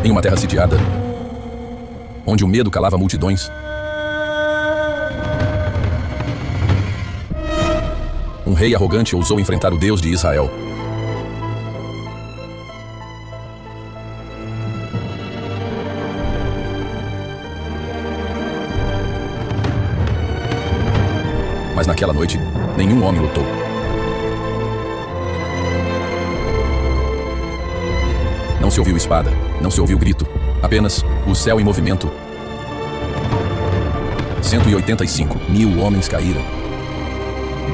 Em uma terra sitiada, onde o medo calava multidões, um rei arrogante ousou enfrentar o Deus de Israel. Mas naquela noite, nenhum homem lutou. Não se ouviu espada, não se ouviu grito, apenas o céu em movimento. 185.000 homens caíram.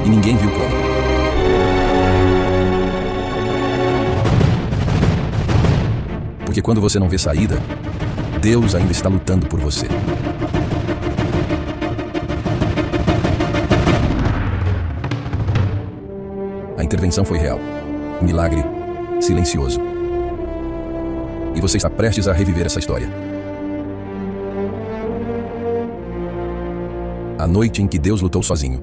E ninguém viu como. Porque quando você não vê saída, Deus ainda está lutando por você. A intervenção foi real. Um milagre silencioso. E você está prestes a reviver essa história. A noite em que Deus lutou sozinho.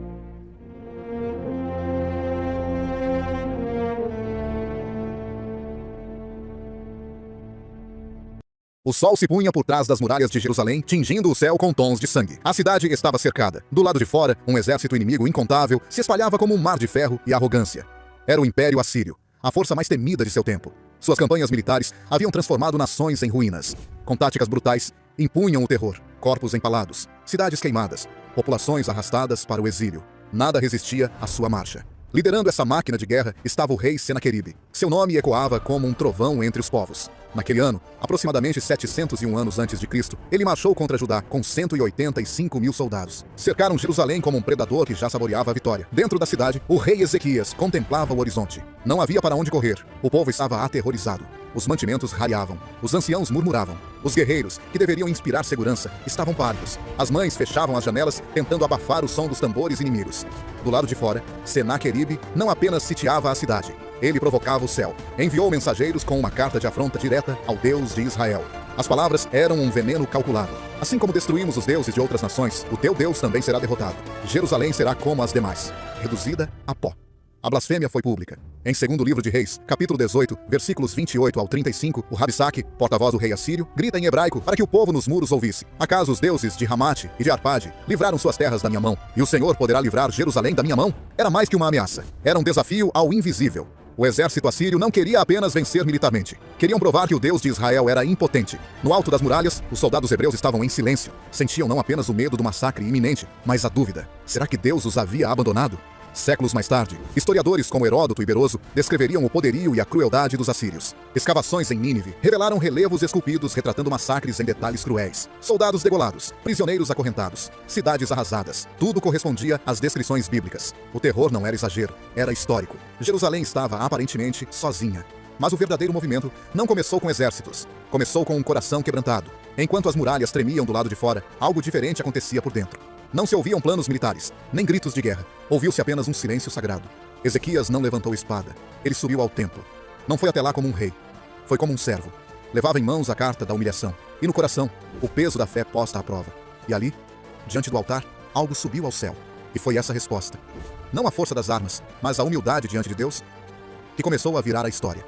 O sol se punha por trás das muralhas de Jerusalém, tingindo o céu com tons de sangue. A cidade estava cercada. Do lado de fora, um exército inimigo incontável se espalhava como um mar de ferro e arrogância. Era o Império Assírio, a força mais temida de seu tempo. Suas campanhas militares haviam transformado nações em ruínas. Com táticas brutais, impunham o terror, corpos empalados, cidades queimadas, populações arrastadas para o exílio. Nada resistia à sua marcha. Liderando essa máquina de guerra estava o rei Senaqueribe. Seu nome ecoava como um trovão entre os povos. Naquele ano, aproximadamente 701 anos antes de Cristo, ele marchou contra Judá com 185.000 soldados. Cercaram Jerusalém como um predador que já saboreava a vitória. Dentro da cidade, o rei Ezequias contemplava o horizonte. Não havia para onde correr. O povo estava aterrorizado. Os mantimentos rareavam. Os anciãos murmuravam. Os guerreiros, que deveriam inspirar segurança, estavam pálidos. As mães fechavam as janelas, tentando abafar o som dos tambores inimigos. Do lado de fora, Senaqueribe não apenas sitiava a cidade. Ele provocava o céu. Enviou mensageiros com uma carta de afronta direta ao Deus de Israel. As palavras eram um veneno calculado. Assim como destruímos os deuses de outras nações, o teu Deus também será derrotado. Jerusalém será como as demais, reduzida a pó. A blasfêmia foi pública. Em 2º livro de Reis, capítulo 18, versículos 28 ao 35, o Rabsaque, porta-voz do rei assírio, grita em hebraico para que o povo nos muros ouvisse. Acaso os deuses de Ramate e de Arpade livraram suas terras da minha mão, e o Senhor poderá livrar Jerusalém da minha mão? Era mais que uma ameaça. Era um desafio ao invisível. O exército assírio não queria apenas vencer militarmente. Queriam provar que o Deus de Israel era impotente. No alto das muralhas, os soldados hebreus estavam em silêncio. Sentiam não apenas o medo do massacre iminente, mas a dúvida. Será que Deus os havia abandonado? Séculos mais tarde, historiadores como Heródoto e Beroso descreveriam o poderio e a crueldade dos assírios. Escavações em Nínive revelaram relevos esculpidos retratando massacres em detalhes cruéis. Soldados degolados, prisioneiros acorrentados, cidades arrasadas. Tudo correspondia às descrições bíblicas. O terror não era exagero, era histórico. Jerusalém estava aparentemente sozinha. Mas o verdadeiro movimento não começou com exércitos. Começou com um coração quebrantado. Enquanto as muralhas tremiam do lado de fora, algo diferente acontecia por dentro. Não se ouviam planos militares, nem gritos de guerra. Ouviu-se apenas um silêncio sagrado. Ezequias não levantou espada. Ele subiu ao templo. Não foi até lá como um rei. Foi como um servo. Levava em mãos a carta da humilhação. E no coração, o peso da fé posta à prova. E ali, diante do altar, algo subiu ao céu. E foi essa resposta. Não a força das armas, mas a humildade diante de Deus, que começou a virar a história.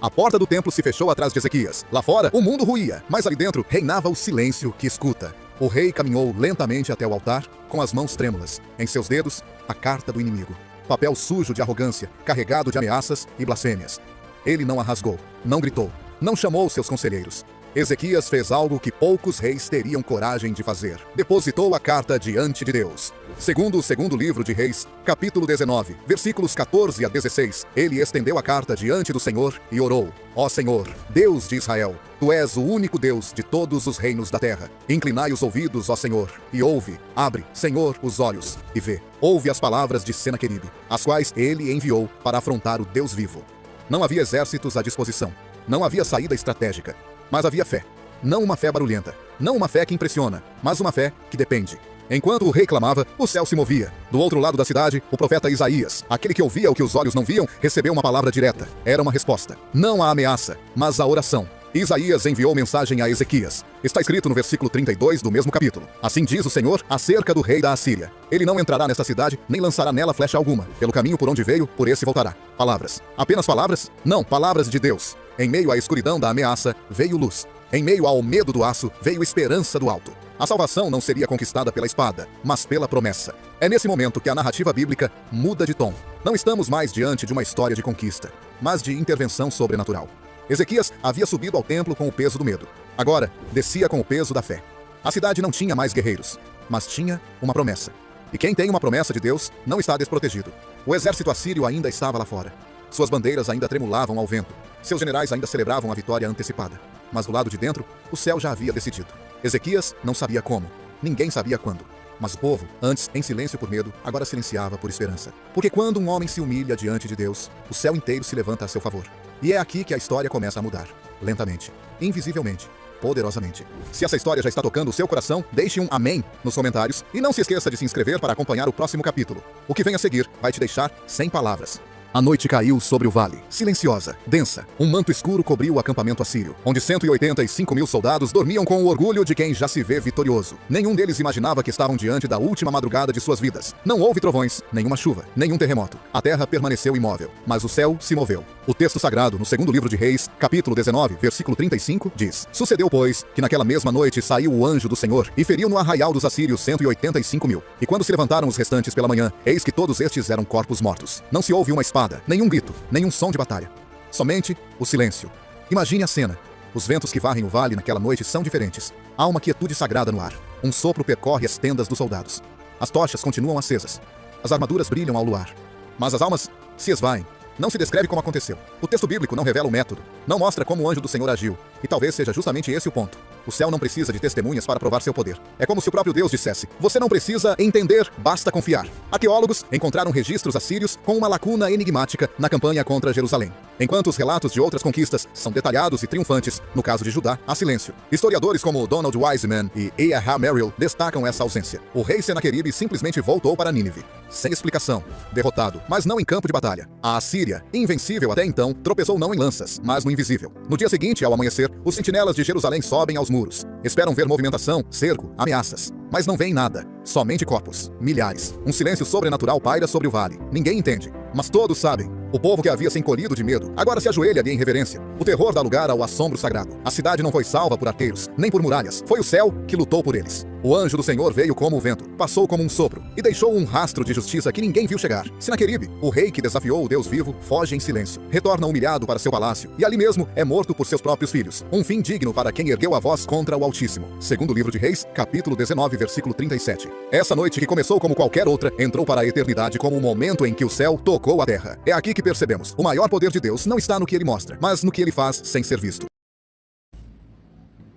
A porta do templo se fechou atrás de Ezequias. Lá fora, o mundo ruía, mas ali dentro reinava o silêncio que escuta. O rei caminhou lentamente até o altar, com as mãos trêmulas. Em seus dedos, a carta do inimigo. Papel sujo de arrogância, carregado de ameaças e blasfêmias. Ele não a rasgou, não gritou, não chamou seus conselheiros. Ezequias fez algo que poucos reis teriam coragem de fazer. Depositou a carta diante de Deus. Segundo o 2º livro de Reis, capítulo 19, versículos 14 a 16, ele estendeu a carta diante do Senhor e orou: Ó Senhor, Deus de Israel, Tu és o único Deus de todos os reinos da terra. Inclinai os ouvidos, ó Senhor, e ouve. Abre, Senhor, os olhos e vê. Ouve as palavras de Senaqueribe, as quais ele enviou para afrontar o Deus vivo. Não havia exércitos à disposição. Não havia saída estratégica. Mas havia fé. Não uma fé barulhenta. Não uma fé que impressiona, mas uma fé que depende. Enquanto o rei clamava, o céu se movia. Do outro lado da cidade, o profeta Isaías, aquele que ouvia o que os olhos não viam, recebeu uma palavra direta. Era uma resposta. Não a ameaça, mas a oração. Isaías enviou mensagem a Ezequias. Está escrito no versículo 32 do mesmo capítulo. Assim diz o Senhor acerca do rei da Assíria. Ele não entrará nesta cidade, nem lançará nela flecha alguma. Pelo caminho por onde veio, por esse voltará. Palavras. Apenas palavras? Não, palavras de Deus. Em meio à escuridão da ameaça, veio luz. Em meio ao medo do aço, veio esperança do alto. A salvação não seria conquistada pela espada, mas pela promessa. É nesse momento que a narrativa bíblica muda de tom. Não estamos mais diante de uma história de conquista, mas de intervenção sobrenatural. Ezequias havia subido ao templo com o peso do medo. Agora, descia com o peso da fé. A cidade não tinha mais guerreiros, mas tinha uma promessa. E quem tem uma promessa de Deus não está desprotegido. O exército assírio ainda estava lá fora. Suas bandeiras ainda tremulavam ao vento. Seus generais ainda celebravam a vitória antecipada. Mas do lado de dentro, o céu já havia decidido. Ezequias não sabia como. Ninguém sabia quando. Mas o povo, antes em silêncio por medo, agora silenciava por esperança. Porque quando um homem se humilha diante de Deus, o céu inteiro se levanta a seu favor. E é aqui que a história começa a mudar. Lentamente, invisivelmente, poderosamente. Se essa história já está tocando o seu coração, deixe um amém nos comentários e não se esqueça de se inscrever para acompanhar o próximo capítulo. O que vem a seguir vai te deixar sem palavras. A noite caiu sobre o vale, silenciosa, densa. Um manto escuro cobriu o acampamento assírio, onde 185.000 soldados dormiam com o orgulho de quem já se vê vitorioso. Nenhum deles imaginava que estavam diante da última madrugada de suas vidas. Não houve trovões, nenhuma chuva, nenhum terremoto. A terra permaneceu imóvel, mas o céu se moveu. O texto sagrado, no segundo livro de Reis, capítulo 19, versículo 35, diz: Sucedeu, pois, que naquela mesma noite saiu o anjo do Senhor e feriu no arraial dos assírios 185.000. E quando se levantaram os restantes pela manhã, eis que todos estes eram corpos mortos. Não se ouve uma espada, nenhum grito, nenhum som de batalha. Somente o silêncio. Imagine a cena. Os ventos que varrem o vale naquela noite são diferentes. Há uma quietude sagrada no ar. Um sopro percorre as tendas dos soldados. As tochas continuam acesas. As armaduras brilham ao luar. Mas as almas se esvaem. Não se descreve como aconteceu. O texto bíblico não revela o método. Não mostra como o anjo do Senhor agiu. E talvez seja justamente esse o ponto. O céu não precisa de testemunhas para provar seu poder. É como se o próprio Deus dissesse: você não precisa entender, basta confiar. Arqueólogos encontraram registros assírios com uma lacuna enigmática na campanha contra Jerusalém. Enquanto os relatos de outras conquistas são detalhados e triunfantes, no caso de Judá, há silêncio. Historiadores como Donald Wiseman e A.H. Merrill destacam essa ausência. O rei Senaqueribe simplesmente voltou para Nínive. Sem explicação. Derrotado, mas não em campo de batalha. A Assíria, invencível até então, tropeçou não em lanças, mas no invisível. No dia seguinte, ao amanhecer, os sentinelas de Jerusalém sobem aos muros. Esperam ver movimentação, cerco, ameaças. Mas não veem nada. Somente corpos. Milhares. Um silêncio sobrenatural paira sobre o vale. Ninguém entende. Mas todos sabem. O povo que havia se encolhido de medo, agora se ajoelha ali em reverência. O terror dá lugar ao assombro sagrado. A cidade não foi salva por arqueiros, nem por muralhas. Foi o céu que lutou por eles. O anjo do Senhor veio como o vento, passou como um sopro, e deixou um rastro de justiça que ninguém viu chegar. Senaqueribe, o rei que desafiou o Deus vivo, foge em silêncio. Retorna humilhado para seu palácio, e ali mesmo é morto por seus próprios filhos. Um fim digno para quem ergueu a voz contra o Altíssimo. Segundo livro de Reis, capítulo 19, versículo 37. Essa noite que começou como qualquer outra, entrou para a eternidade como o momento em que o céu tocou a terra. É aqui que percebemos: o maior poder de Deus não está no que ele mostra, mas no que ele faz sem ser visto.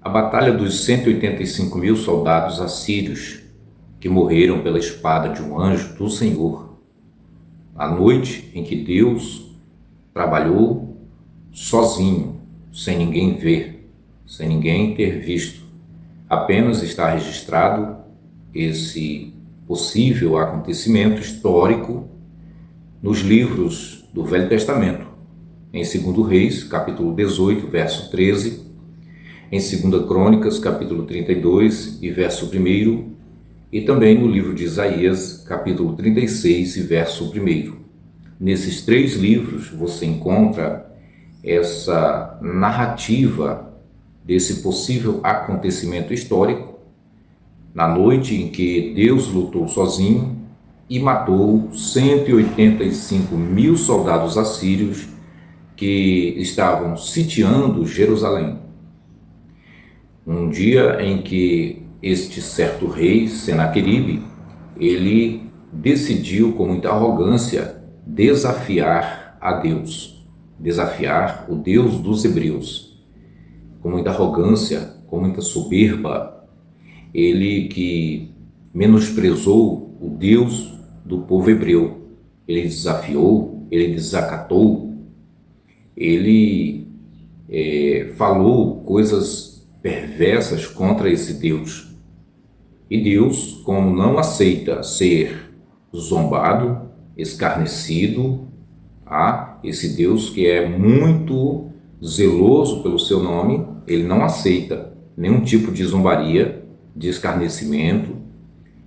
A batalha dos 185.000 soldados assírios que morreram pela espada de um anjo do Senhor. A noite em que Deus trabalhou sozinho, sem ninguém ver, sem ninguém ter visto. Apenas está registrado esse possível acontecimento histórico nos livros do Velho Testamento, em 2 Reis, capítulo 18, verso 13, em 2 Crônicas, capítulo 32 e verso 1, e também no livro de Isaías, capítulo 36 e verso 1. Nesses 3 livros você encontra essa narrativa desse possível acontecimento histórico, na noite em que Deus lutou sozinho e matou 185.000 soldados assírios que estavam sitiando Jerusalém. Um dia em que este certo rei, Senaqueribe, ele decidiu com muita arrogância desafiar a Deus, desafiar o Deus dos hebreus. Com muita arrogância, com muita soberba, ele que menosprezou o Deus do povo hebreu, ele desafiou, ele desacatou, ele falou coisas perversas contra esse Deus. E Deus, como não aceita ser zombado, escarnecido, esse Deus que é muito zeloso pelo seu nome, ele não aceita nenhum tipo de zombaria, de escarnecimento,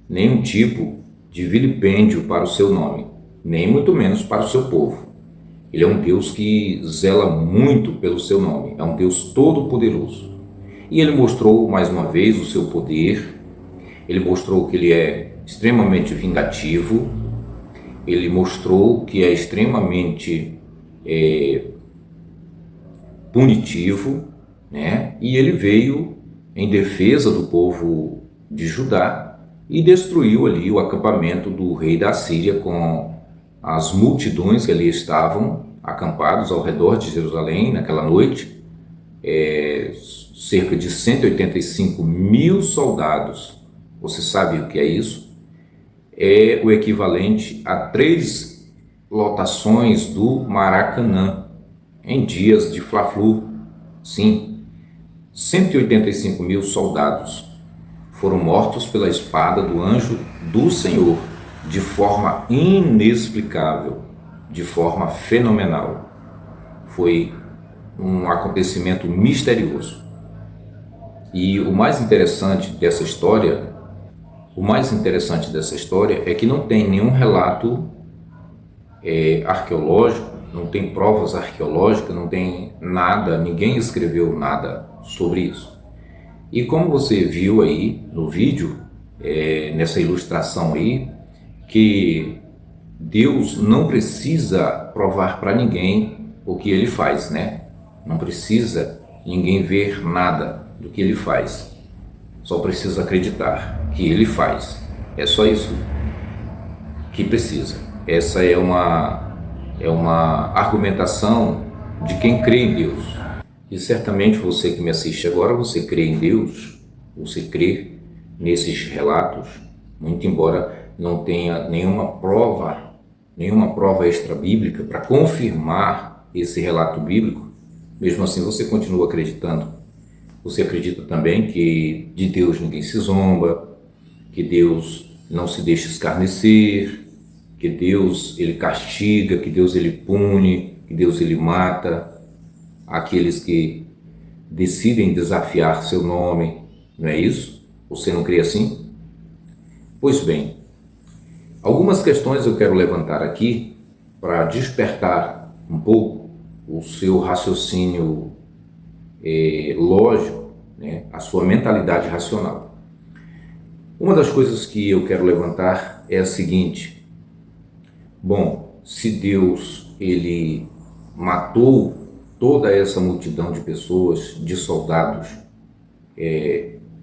nenhum tipo de vilipêndio para o seu nome, nem muito menos para o seu povo. Ele é um Deus que zela muito pelo seu nome, é um Deus todo-poderoso. E ele mostrou mais uma vez o seu poder, ele mostrou que ele é extremamente vingativo, ele mostrou que é extremamente punitivo, né? E ele veio em defesa do povo de Judá e destruiu ali o acampamento do rei da Síria com as multidões que ali estavam acampados ao redor de Jerusalém naquela noite, cerca de 185 mil soldados. Você sabe o que é isso? É o equivalente a 3 lotações do Maracanã em dias de Fla-Flu. Sim, 185 mil soldados foram mortos pela espada do anjo do Senhor, de forma inexplicável, de forma fenomenal. Foi um acontecimento misterioso. E o mais interessante dessa história é que não tem nenhum relato arqueológico, não tem provas arqueológicas, não tem nada, ninguém escreveu nada sobre isso. E como você viu aí no vídeo, nessa ilustração aí, que Deus não precisa provar para ninguém o que ele faz, né? Não precisa ninguém ver nada do que ele faz. Só precisa acreditar que ele faz. É só isso que precisa. Essa é uma argumentação de quem crê em Deus. E certamente você que me assiste agora, você crê em Deus, você crê nesses relatos, muito embora não tenha nenhuma prova extra-bíblica para confirmar esse relato bíblico, mesmo assim você continua acreditando. Você acredita também que de Deus ninguém se zomba, que Deus não se deixa escarnecer, que Deus ele castiga, que Deus ele pune, que Deus ele mata aqueles que decidem desafiar seu nome, não é isso? Você não crê assim? Pois bem, algumas questões eu quero levantar aqui para despertar um pouco o seu raciocínio lógico, né? A sua mentalidade racional. Uma das coisas que eu quero levantar é a seguinte: bom, se Deus ele matou toda essa multidão de pessoas, de soldados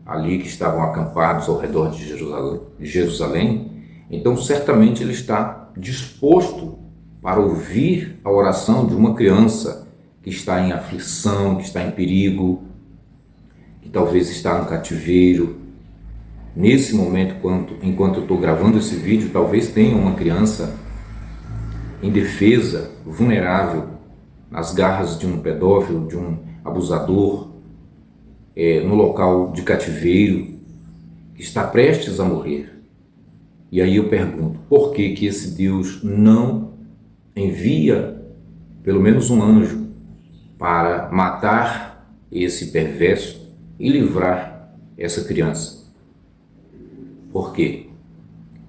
ali que estavam acampados ao redor de Jerusalém, então certamente ele está disposto para ouvir a oração de uma criança que está em aflição, que está em perigo, que talvez está no cativeiro. Nesse momento, enquanto eu estou gravando esse vídeo, talvez tenha uma criança indefesa, vulnerável, nas garras de um pedófilo, de um abusador, no local de cativeiro, que está prestes a morrer. E aí eu pergunto, por que que esse Deus não envia pelo menos um anjo para matar esse perverso e livrar essa criança? Por quê?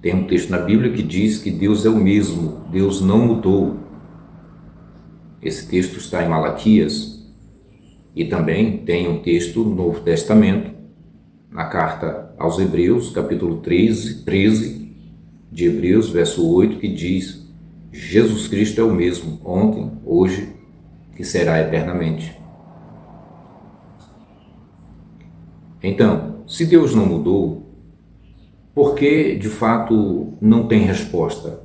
Tem um texto na Bíblia que diz que Deus é o mesmo, Deus não mudou. Esse texto está em Malaquias e também tem um texto no Novo Testamento, na carta aos Hebreus, capítulo 13 de Hebreus, verso 8, que diz: Jesus Cristo é o mesmo, ontem, hoje e será eternamente. Então, se Deus não mudou, por que de fato não tem resposta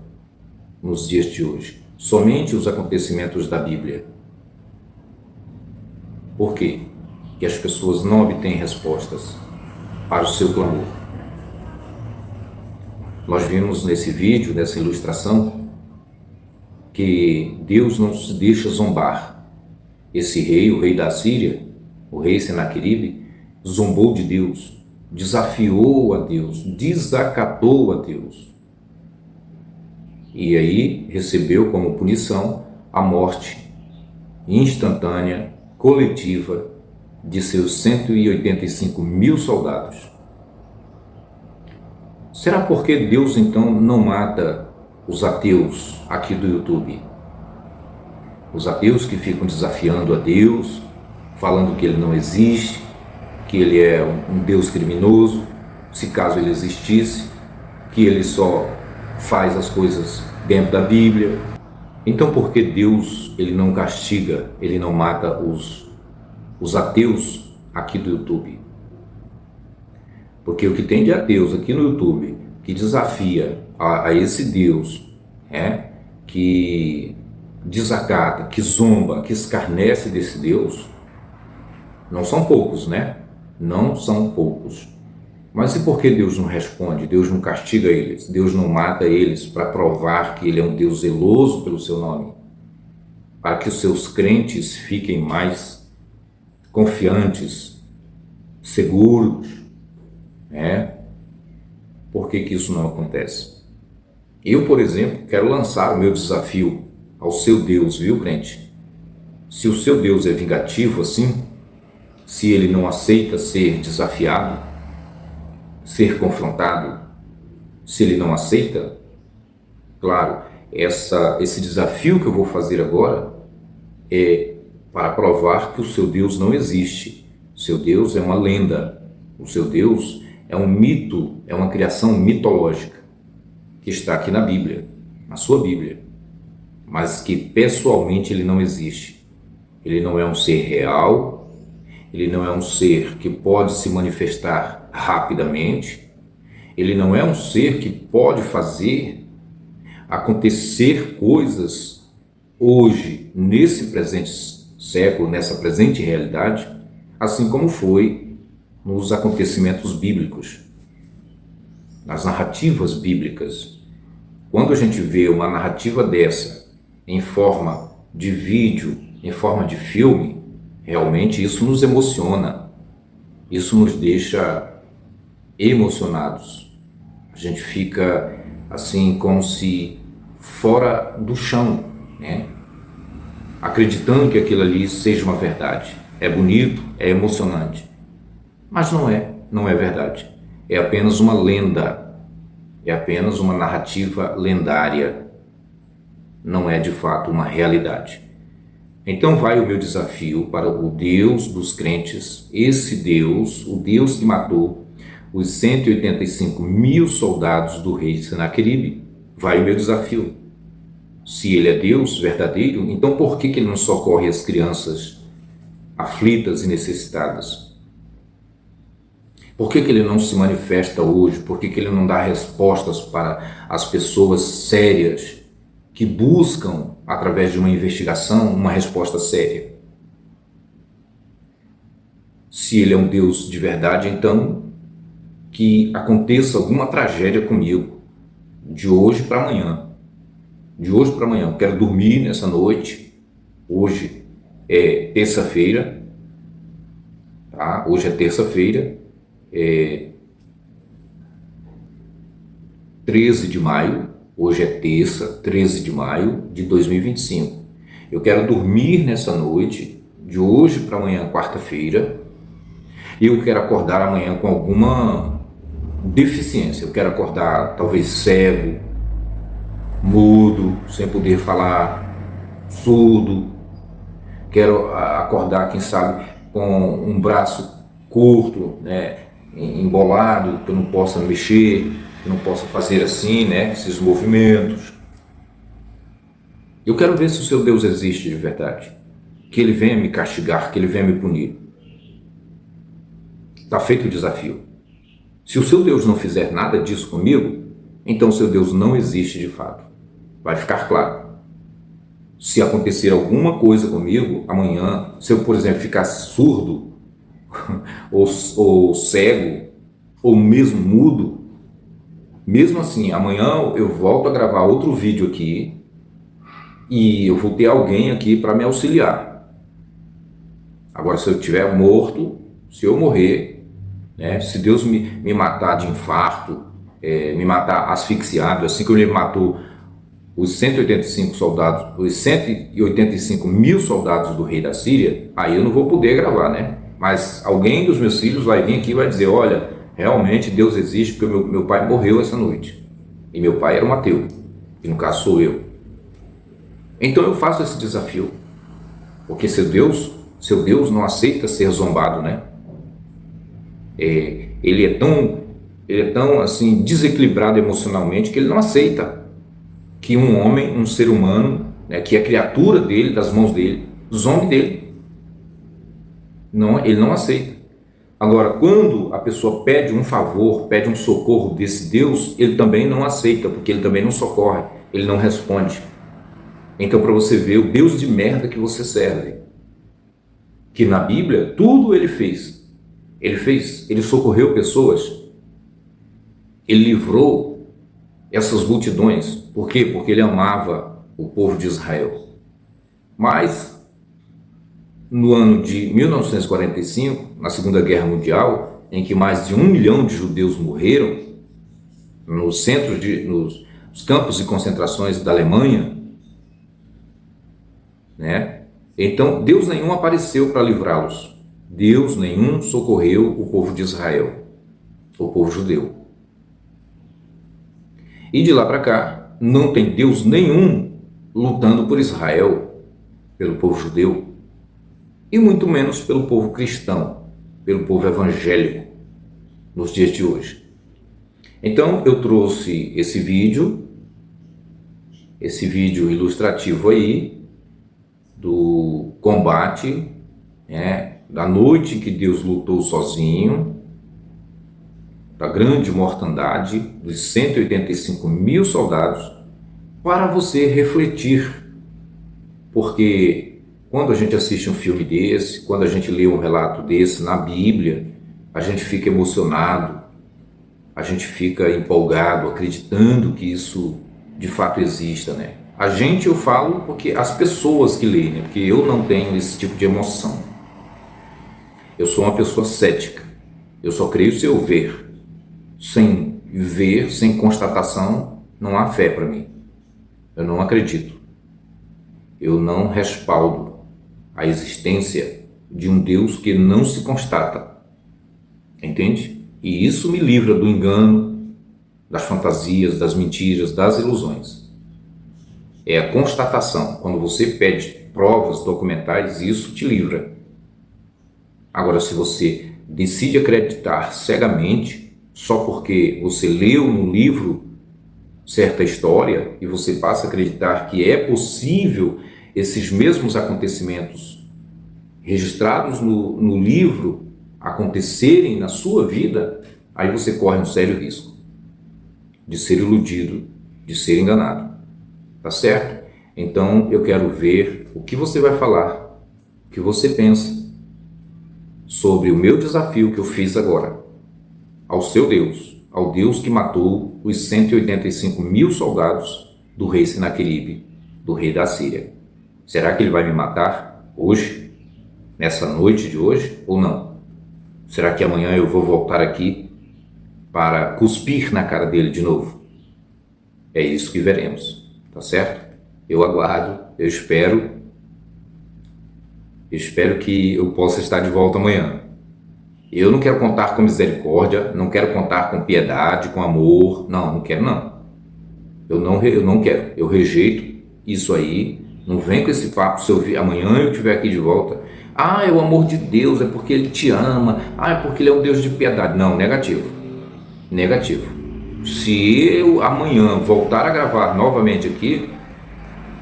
nos dias de hoje? Somente os acontecimentos da Bíblia. Por quê que as pessoas não obtêm respostas para o seu clamor? Nós vimos nesse vídeo, nessa ilustração, que Deus não se deixa zombar. Esse rei, o rei da Síria, o rei Senaqueribe, zombou de Deus, desafiou a Deus, desacatou a Deus. E aí recebeu como punição a morte instantânea, coletiva, de seus 185 mil soldados. Será porque Deus então não mata os ateus aqui do YouTube? Os ateus que ficam desafiando a Deus, falando que ele não existe, que ele é um Deus criminoso, se caso ele existisse, que ele só faz as coisas dentro da Bíblia. Então por que Deus ele não castiga, ele não mata os ateus aqui do YouTube? Porque o que tem de ateus aqui no YouTube que desafia a esse Deus, que desacata, que zomba, que escarnece desse Deus, não são poucos, né? Não são poucos. Mas e por que Deus não responde? Deus não castiga eles? Deus não mata eles para provar que Ele é um Deus zeloso pelo seu nome? Para que os seus crentes fiquem mais confiantes, seguros, Por que isso não acontece? Eu, por exemplo, quero lançar o meu desafio ao seu Deus, viu, crente? Se o seu Deus é vingativo assim, se Ele não aceita ser desafiado, ser confrontado, se Ele não aceita, claro, esse desafio que eu vou fazer agora é para provar que o seu Deus não existe. O seu Deus é uma lenda, o seu Deus é um mito, é uma criação mitológica que está aqui na Bíblia, na sua Bíblia, mas que pessoalmente Ele não existe. Ele não é um ser real, Ele não é um ser que pode se manifestar rapidamente, Ele não é um ser que pode fazer acontecer coisas hoje, nesse presente século, nessa presente realidade, assim como foi nos acontecimentos bíblicos, nas narrativas bíblicas. Quando a gente vê uma narrativa dessa em forma de vídeo, em forma de filme, realmente isso nos emociona, isso nos deixa emocionados. A gente fica assim como se fora do chão, acreditando que aquilo ali seja uma verdade. É bonito, é emocionante, mas não é verdade. É apenas uma lenda, é apenas uma narrativa lendária, não é de fato uma realidade. Então vai o meu desafio para o Deus dos crentes, esse Deus, o Deus que matou os 185 mil soldados do rei Senaqueribe. Vai o meu desafio. Se Ele é Deus verdadeiro, então por que Ele não socorre as crianças aflitas e necessitadas? Por que Ele não se manifesta hoje? Por que Ele não dá respostas para as pessoas sérias que buscam, através de uma investigação, uma resposta séria? Se Ele é um Deus de verdade, então que aconteça alguma tragédia comigo, de hoje para amanhã. De hoje para amanhã. Eu quero dormir nessa noite. Hoje é terça-feira, tá? Hoje é terça-feira, 13 de maio. Hoje é terça, 13 de maio de 2025. Eu quero dormir nessa noite, de hoje para amanhã, quarta-feira, e eu quero acordar amanhã com alguma deficiência. Eu quero acordar talvez cego, mudo, sem poder falar, surdo. Quero acordar, quem sabe, com um braço curto, embolado, que eu não possa mexer, que eu não possa fazer assim, esses movimentos. Eu quero ver se o seu Deus existe de verdade, que Ele venha me castigar, que Ele venha me punir. Está feito o desafio. Se o seu Deus não fizer nada disso comigo, então o seu Deus não existe de fato. Vai ficar claro. Se acontecer alguma coisa comigo amanhã, se eu, por exemplo, ficar surdo, ou cego, ou mesmo mudo, mesmo assim, amanhã eu volto a gravar outro vídeo aqui e eu vou ter alguém aqui para me auxiliar. Agora, se eu estiver morto, se eu morrer, se Deus me matar de infarto, me matar asfixiado, assim como Ele matou os 185 soldados, os 185 mil soldados do rei da Síria, aí eu não vou poder gravar, Mas alguém dos meus filhos vai vir aqui e vai dizer: olha, realmente Deus existe, porque meu pai morreu essa noite. E meu pai era um ateu, que no caso sou eu. Então eu faço esse desafio, porque seu Deus não aceita ser zombado, Ele é tão assim desequilibrado emocionalmente que ele não aceita que um homem, um ser humano, né, que é criatura dele, das mãos dele, zombe dele. Não, ele não aceita. Agora, quando a pessoa pede um favor, pede um socorro desse Deus, ele também não aceita, porque ele também não socorre, ele não responde. Então, para você ver o Deus de merda que você serve, que na Bíblia tudo ele fez. Ele socorreu pessoas, ele livrou essas multidões. Por quê? Porque ele amava o povo de Israel. Mas, no ano de 1945, na Segunda Guerra Mundial, em que mais de 1 milhão de judeus morreram nos campos de concentrações da Alemanha, né? Então, Deus nenhum apareceu para livrá-los. Deus nenhum socorreu o povo de Israel, o povo judeu. E de lá para cá, não tem Deus nenhum lutando por Israel, pelo povo judeu, e muito menos pelo povo cristão, pelo povo evangélico, nos dias de hoje. Então, eu trouxe esse vídeo ilustrativo aí, do combate, né, da noite que Deus lutou sozinho, da grande mortandade dos 185 mil soldados, para você refletir, porque quando a gente assiste um filme desse, quando a gente lê um relato desse na Bíblia, a gente fica emocionado, a gente fica empolgado, acreditando que isso de fato exista, né? A gente, eu falo porque as pessoas que leem, né? Porque eu não tenho esse tipo de emoção. Eu sou uma pessoa cética, eu só creio se eu ver. Sem ver, sem constatação, não há fé para mim. Eu não acredito. Eu não respaldo a existência de um Deus que não se constata. Entende? E isso me livra do engano, das fantasias, das mentiras, das ilusões. É a constatação. Quando você pede provas documentais, isso te livra. Agora, se você decide acreditar cegamente, só porque você leu no livro certa história e você passa a acreditar que é possível esses mesmos acontecimentos registrados no livro acontecerem na sua vida, aí você corre um sério risco de ser iludido, de ser enganado. Tá certo? Então eu quero ver o que você vai falar, o que você pensa sobre o meu desafio que eu fiz agora ao seu Deus, ao Deus que matou os 185 mil soldados do rei Senaqueribe, do rei da Síria. Será que ele vai me matar hoje, nessa noite de hoje, ou não? Será que amanhã eu vou voltar aqui para cuspir na cara dele de novo? É isso que veremos, tá certo? Eu aguardo, eu espero que eu possa estar de volta amanhã. Eu não quero contar com misericórdia, não quero contar com piedade, com amor, não quero não. Eu não quero, eu rejeito isso aí, não vem com esse papo, se amanhã eu estiver aqui de volta, é o amor de Deus, é porque Ele te ama, é porque Ele é um Deus de piedade. Não, negativo. Se eu amanhã voltar a gravar novamente aqui,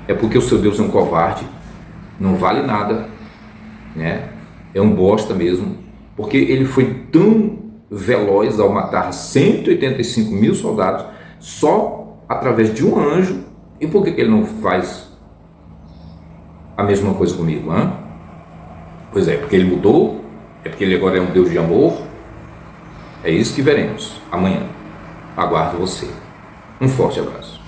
é porque o seu Deus é um covarde, não vale nada, né? É um bosta mesmo, porque ele foi tão veloz ao matar 185 mil soldados só através de um anjo. E por que ele não faz a mesma coisa comigo? Pois é, porque ele mudou, é porque ele agora é um Deus de amor. É isso que veremos amanhã. Aguardo você. Um forte abraço.